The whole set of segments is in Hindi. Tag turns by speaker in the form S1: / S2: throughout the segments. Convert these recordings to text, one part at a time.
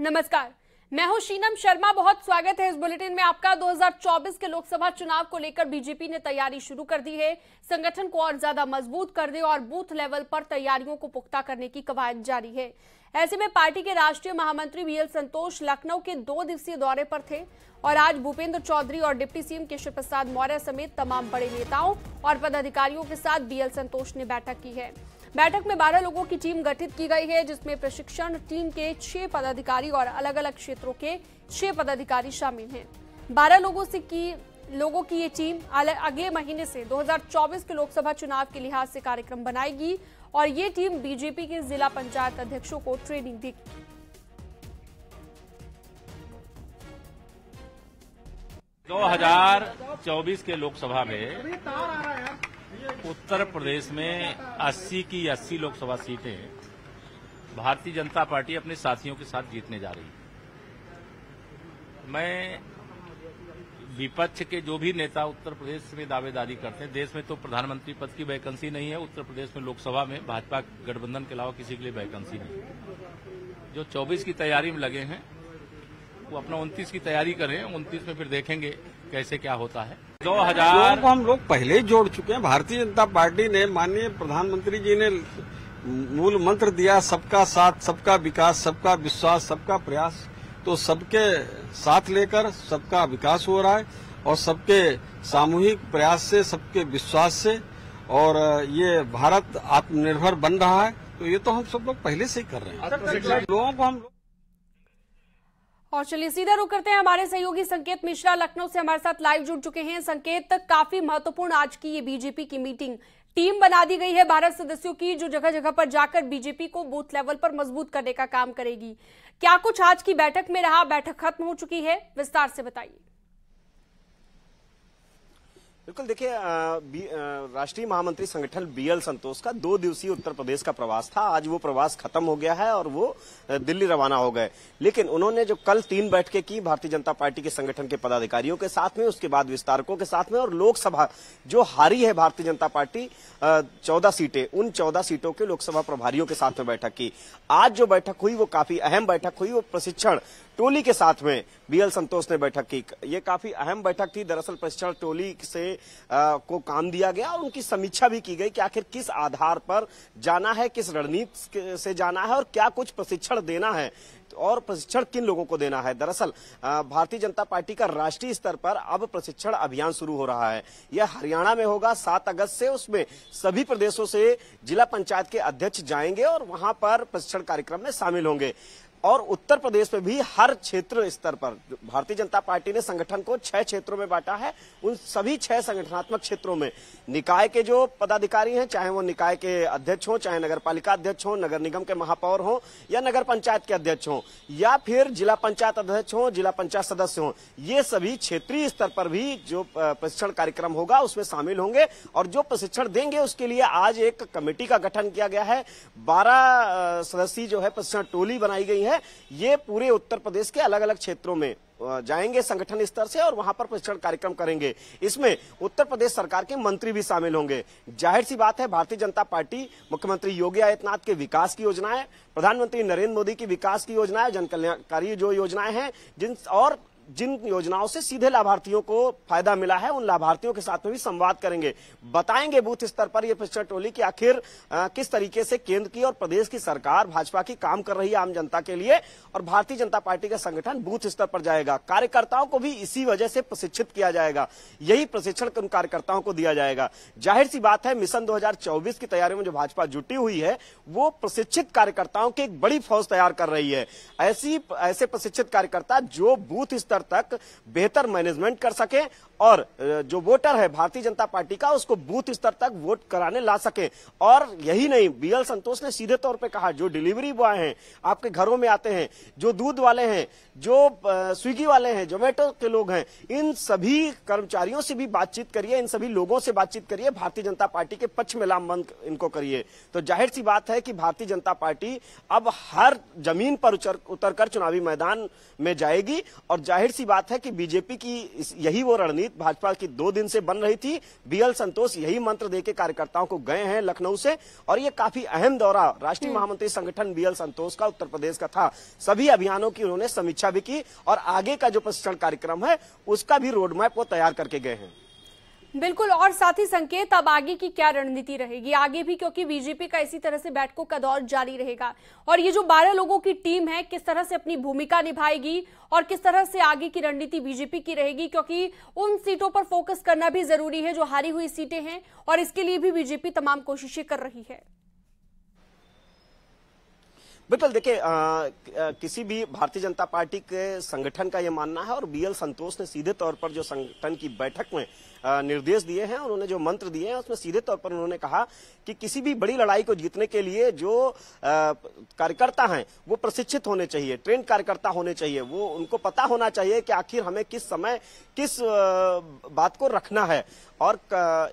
S1: नमस्कार, मैं हूं शीनम शर्मा। बहुत स्वागत है इस बुलेटिन में आपका। 2024 के लोकसभा चुनाव को लेकर बीजेपी ने तैयारी शुरू कर दी है। संगठन को और ज्यादा मजबूत करने और बूथ लेवल पर तैयारियों को पुख्ता करने की कवायद जारी है। ऐसे में पार्टी के राष्ट्रीय महामंत्री बीएल संतोष लखनऊ के 2 दिवसीय दौरे पर थे और आज भूपेंद्र चौधरी और डिप्टी सीएम केशव प्रसाद मौर्य समेत तमाम बड़े नेताओं और पदाधिकारियों के साथ बीएल संतोष ने बैठक की है। बैठक में 12 लोगों की टीम गठित की गई है, जिसमें प्रशिक्षण टीम के 6 पदाधिकारी और अलग अलग क्षेत्रों के 6 पदाधिकारी शामिल हैं। 12 लोगों की ये टीम अगले महीने से 2024 के लोकसभा चुनाव के लिहाज से कार्यक्रम बनाएगी और ये टीम बीजेपी के जिला पंचायत अध्यक्षों को ट्रेनिंग देगी।
S2: दो 2024 के लोकसभा में उत्तर प्रदेश में 80 की 80 लोकसभा सीटें भारतीय जनता पार्टी अपने साथियों के साथ जीतने जा रही है। मैं विपक्ष के जो भी नेता उत्तर प्रदेश में दावेदारी करते हैं, देश में तो प्रधानमंत्री पद की वैकेंसी नहीं है, उत्तर प्रदेश में लोकसभा में भाजपा गठबंधन के अलावा किसी के लिए वैकेंसी नहीं है। जो 24 की तैयारी में लगे हैं वो अपना 29 की तैयारी करें, 29 में फिर देखेंगे कैसे क्या होता है।
S3: 2000 को हम लोग पहले ही जोड़ चुके हैं। भारतीय जनता पार्टी ने, माननीय प्रधानमंत्री जी ने मूल मंत्र दिया, सबका साथ, सबका विकास, सबका विश्वास, सबका प्रयास। तो सबके साथ लेकर सबका विकास हो रहा है और सबके सामूहिक प्रयास से, सबके विश्वास से, और ये भारत आत्मनिर्भर बन रहा है। तो ये तो हम सब लोग पहले से ही कर रहे हैं। लोगों को हम
S1: और चलिए सीधा रुख करते हैं। हमारे सहयोगी संकेत मिश्रा लखनऊ से हमारे साथ लाइव जुड़ चुके हैं। संकेत, काफी महत्वपूर्ण आज की ये बीजेपी की मीटिंग, टीम बना दी गई है 12 सदस्यों की, जो जगह जगह पर जाकर बीजेपी को बूथ लेवल पर मजबूत करने का काम करेगी। क्या कुछ आज की बैठक में रहा? बैठक खत्म हो चुकी है, विस्तार से बताइए।
S4: बिल्कुल, देखिए, राष्ट्रीय महामंत्री संगठन बीएल संतोष का 2 दिवसीय उत्तर प्रदेश का प्रवास था। आज वो प्रवास खत्म हो गया है और वो दिल्ली रवाना हो गए। लेकिन उन्होंने जो कल 3 बैठकें की भारतीय जनता पार्टी के संगठन के पदाधिकारियों के साथ में, उसके बाद विस्तारकों के साथ में, और लोकसभा जो हारी है भारतीय जनता पार्टी 14 सीटें, उन 14 सीटों के लोकसभा प्रभारियों के साथ में बैठक की। आज जो बैठक हुई वो काफी अहम बैठक हुई। वो प्रशिक्षण टोली के साथ में बीएल संतोष ने बैठक की। ये काफी अहम बैठक थी। दरअसल प्रशिक्षण टोली से को काम दिया गया और उनकी समीक्षा भी की गई कि आखिर किस आधार पर जाना है, किस रणनीति से जाना है और क्या कुछ प्रशिक्षण देना है और प्रशिक्षण किन लोगों को देना है। दरअसल भारतीय जनता पार्टी का राष्ट्रीय स्तर पर अब प्रशिक्षण अभियान शुरू हो रहा है। यह हरियाणा में होगा 7 अगस्त से। उसमें सभी प्रदेशों से जिला पंचायत के अध्यक्ष जाएंगे और वहां पर प्रशिक्षण कार्यक्रम में शामिल होंगे। और उत्तर प्रदेश में भी हर क्षेत्र स्तर पर भारतीय जनता पार्टी ने संगठन को 6 क्षेत्रों में बांटा है। उन सभी 6 संगठनात्मक क्षेत्रों में निकाय के जो पदाधिकारी हैं, चाहे वो निकाय के अध्यक्ष हों, चाहे नगर पालिका अध्यक्ष हों, नगर निगम के महापौर हों या नगर पंचायत के अध्यक्ष हों या फिर जिला पंचायत अध्यक्ष हों, जिला पंचायत सदस्य हों, ये सभी क्षेत्रीय स्तर पर भी जो प्रशिक्षण कार्यक्रम होगा उसमें शामिल होंगे। और जो प्रशिक्षण देंगे उसके लिए आज एक कमेटी का गठन किया गया है। 12 सदस्यीय जो है प्रशिक्षण टोली बनाई गई है। ये पूरे उत्तर प्रदेश के अलग अलग क्षेत्रों में जाएंगे संगठन स्तर से और वहां पर प्रशिक्षण कार्यक्रम करेंगे। इसमें उत्तर प्रदेश सरकार के मंत्री भी शामिल होंगे। जाहिर सी बात है, भारतीय जनता पार्टी मुख्यमंत्री योगी आदित्यनाथ के विकास की योजनाएं, प्रधानमंत्री नरेंद्र मोदी की विकास की योजनाएं, जन कल्याणकारी जो योजनाएं हैं, जिन योजनाओं से सीधे लाभार्थियों को फायदा मिला है, उन लाभार्थियों के साथ में भी संवाद करेंगे। बताएंगे बूथ स्तर पर यह प्रशिक्षण टोली कि आखिर किस तरीके से केंद्र की और प्रदेश की सरकार भाजपा की काम कर रही है आम जनता के लिए, और भारतीय जनता पार्टी का संगठन बूथ स्तर पर जाएगा। कार्यकर्ताओं को भी इसी वजह से प्रशिक्षित किया जाएगा। यही प्रशिक्षण उन कार्यकर्ताओं को दिया जाएगा। जाहिर सी बात है, मिशन 2024 की तैयारी में जो भाजपा जुटी हुई है वो प्रशिक्षित कार्यकर्ताओं की एक बड़ी फौज तैयार कर रही है। ऐसे प्रशिक्षित कार्यकर्ता जो बूथ स्तर तक बेहतर मैनेजमेंट कर सके और जो वोटर है भारतीय जनता पार्टी का उसको बूथ स्तर तक वोट कराने ला सके। और यही नहीं, बीएल संतोष ने सीधे तौर पे कहा, जो डिलीवरी बॉय हैं आपके घरों में आते हैं, जो दूध वाले हैं, जो स्विगी वाले हैं, जोमेटो के लोग हैं, इन सभी कर्मचारियों से भी बातचीत करिए, इन सभी लोगों से बातचीत करिए, भारतीय जनता पार्टी के पक्ष में लामबंद इनको करिए। तो जाहिर सी बात है कि भारतीय जनता पार्टी अब हर जमीन पर उतरकर चुनावी मैदान में जाएगी और जाहिर जाहिर सी बात है कि बीजेपी की यही वो रणनीति भाजपा की 2 दिन से बन रही थी। बीएल संतोष यही मंत्र देके कार्यकर्ताओं को गए हैं लखनऊ से, और ये काफी अहम दौरा राष्ट्रीय महामंत्री संगठन बीएल संतोष का उत्तर प्रदेश का था। सभी अभियानों की उन्होंने समीक्षा भी की और आगे का जो प्रशिक्षण कार्यक्रम है उसका भी रोड मैप वो तैयार करके गए हैं।
S1: बिल्कुल, और साथ ही संकेत अब आगे की क्या रणनीति रहेगी आगे भी, क्योंकि बीजेपी का इसी तरह से बैठकों का दौर जारी रहेगा, और ये जो 12 लोगों की टीम है किस तरह से अपनी भूमिका निभाएगी और किस तरह से आगे की रणनीति बीजेपी की रहेगी, क्योंकि उन सीटों पर फोकस करना भी जरूरी है जो हारी हुई सीटें हैं, और इसके लिए भी बीजेपी तमाम कोशिशें कर रही है।
S4: बिल्कुल, देखिए किसी भी भारतीय जनता पार्टी के संगठन का यह मानना है, और बीएल संतोष ने सीधे तौर पर जो संगठन की बैठक में निर्देश दिए हैं, उन्होंने जो मंत्र दिए हैं उसमें सीधे तौर पर उन्होंने कहा कि किसी भी बड़ी लड़ाई को जीतने के लिए जो कार्यकर्ता हैं वो प्रशिक्षित होने चाहिए, ट्रेंड कार्यकर्ता होने चाहिए। वो उनको पता होना चाहिए कि आखिर हमें किस समय किस बात को रखना है, और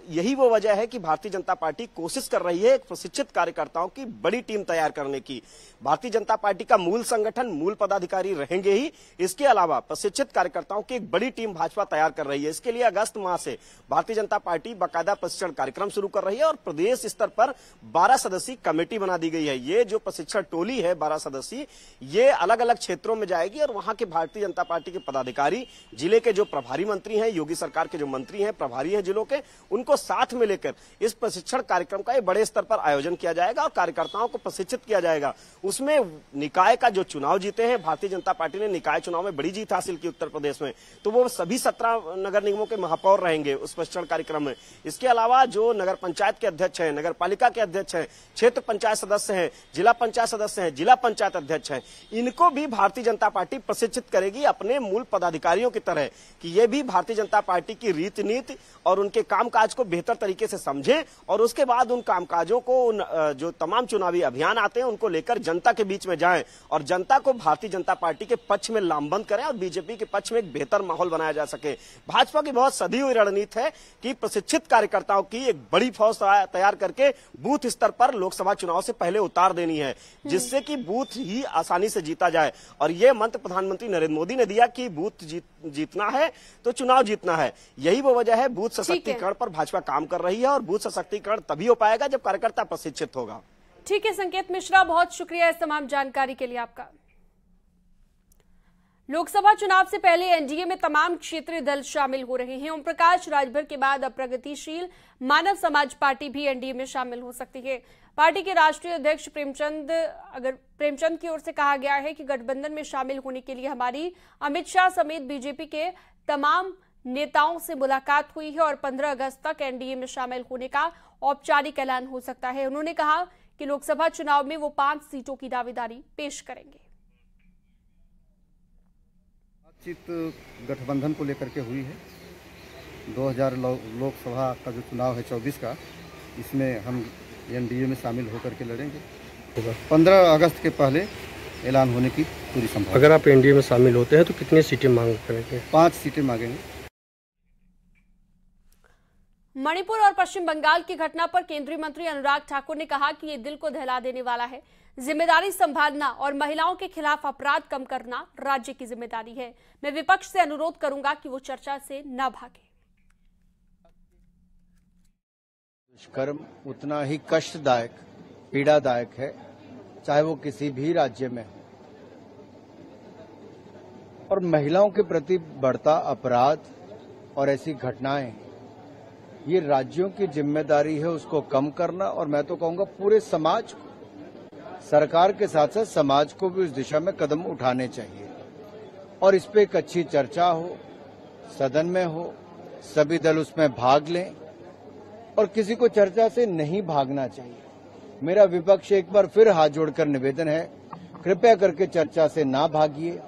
S4: यही वो वजह है कि भारतीय जनता पार्टी कोशिश कर रही है प्रशिक्षित कार्यकर्ताओं की बड़ी टीम तैयार करने की। भारतीय जनता पार्टी का मूल संगठन, मूल पदाधिकारी रहेंगे ही, इसके अलावा प्रशिक्षित कार्यकर्ताओं की एक बड़ी टीम भाजपा तैयार कर रही है। इसके लिए अगस्त माह से भारतीय जनता पार्टी बाकायदा प्रशिक्षण कार्यक्रम शुरू कर रही है, और प्रदेश स्तर पर 12 सदस्यीय कमेटी बना दी गई है। ये जो प्रशिक्षण टोली है 12 सदस्यीय, ये अलग अलग क्षेत्रों में जाएगी, और वहां के भारतीय जनता पार्टी के पदाधिकारी, जिले के जो प्रभारी मंत्री हैं, योगी सरकार के जो मंत्री हैं, प्रभारी हैं जिलों के, उनको साथ में लेकर इस प्रशिक्षण कार्यक्रम का बड़े स्तर पर आयोजन किया जाएगा और कार्यकर्ताओं को प्रशिक्षित किया जाएगा। उसमें निकाय का जो चुनाव जीते हैं, भारतीय जनता पार्टी ने निकाय चुनाव में बड़ी जीत हासिल की उत्तर प्रदेश में, तो वो सभी 17 नगर निगमों के महापौर रहेंगे उस प्रशिक्षण कार्यक्रम में। इसके अलावा जो नगर पंचायत के अध्यक्ष हैं, नगर पालिका के अध्यक्ष हैं, क्षेत्र पंचायत सदस्य हैं, जिला पंचायत सदस्य हैं, जिला पंचायत अध्यक्ष हैं, इनको भी भारतीय जनता पार्टी प्रशिक्षित करेगी अपने मूल पदाधिकारियों की तरह, कि ये भी भारतीय जनता पार्टी की रीति नीति और उनके कामकाज को बेहतर तरीके से समझें, और उसके बाद उन कामकाजों को, जो तमाम चुनावी अभियान आते हैं उनको लेकर जनता के बीच में जाएं और जनता को भारतीय जनता पार्टी के पक्ष में लामबंद करें और बीजेपी के पक्ष में एक बेहतर माहौल बनाया जा सके। भाजपा की बहुत सदी हुई रणनीति है कि प्रशिक्षित कार्यकर्ताओं की एक बड़ी फौज तैयार करके बूथ स्तर पर लोकसभा चुनाव से पहले उतार देनी है, जिससे कि बूथ ही आसानी से जीता जाए। और ये मंत्र प्रधानमंत्री नरेंद्र मोदी ने दिया कि बूथ जीतना है तो चुनाव जीतना है। यही वो वजह है बूथ सशक्तिकरण पर भाजपा काम कर रही है, और बूथ सशक्तिकरण तभी हो पाएगा जब कार्यकर्ता प्रशिक्षित होगा।
S1: ठीक है संकेत मिश्रा, बहुत शुक्रिया इस तमाम जानकारी के लिए आपका। लोकसभा चुनाव से पहले एनडीए में तमाम क्षेत्रीय दल शामिल हो रहे हैं। ओम प्रकाश, राजभर के बाद अब प्रगतिशील मानव समाज पार्टी भी एनडीए में शामिल हो सकती है। पार्टी के राष्ट्रीय अध्यक्ष प्रेमचंद की ओर से कहा गया है कि गठबंधन में शामिल होने के लिए हमारी अमित शाह समेत बीजेपी के तमाम नेताओं से मुलाकात हुई है और 15 अगस्त तक एनडीए में शामिल होने का औपचारिक ऐलान हो सकता है। उन्होंने कहा कि लोकसभा चुनाव में वो 5 सीटों की दावेदारी पेश करेंगे।
S5: बातचीत गठबंधन को लेकर के हुई है। 2000 लोकसभा का जो चुनाव है 24 का, इसमें हम एनडीए में शामिल होकर के लड़ेंगे। 15 अगस्त के पहले ऐलान होने की पूरी संभावना।
S6: अगर आप एनडीए में शामिल होते हैं तो कितनी सीटें मांग करेंगे?
S5: 5 सीटें मांगेंगे।
S1: मणिपुर और पश्चिम बंगाल की घटना पर केंद्रीय मंत्री अनुराग ठाकुर ने कहा कि ये दिल को दहला देने वाला है। जिम्मेदारी संभालना और महिलाओं के खिलाफ अपराध कम करना राज्य की जिम्मेदारी है। मैं विपक्ष से अनुरोध करूंगा कि वो चर्चा से न भागे।
S7: दुष्कर्म उतना ही कष्टदायक, पीड़ादायक है, चाहे वो किसी भी राज्य में हो। और महिलाओं के प्रति बढ़ता अपराध और ऐसी घटनाएं, ये राज्यों की जिम्मेदारी है उसको कम करना। और मैं तो कहूंगा पूरे समाज को, सरकार के साथ साथ समाज को भी उस दिशा में कदम उठाने चाहिए, और इस पे एक अच्छी चर्चा हो, सदन में हो, सभी दल उसमें भाग लें, और किसी को चर्चा से नहीं भागना चाहिए। मेरा विपक्ष एक बार फिर हाथ जोड़कर निवेदन है, कृपया करके चर्चा से ना भागिए।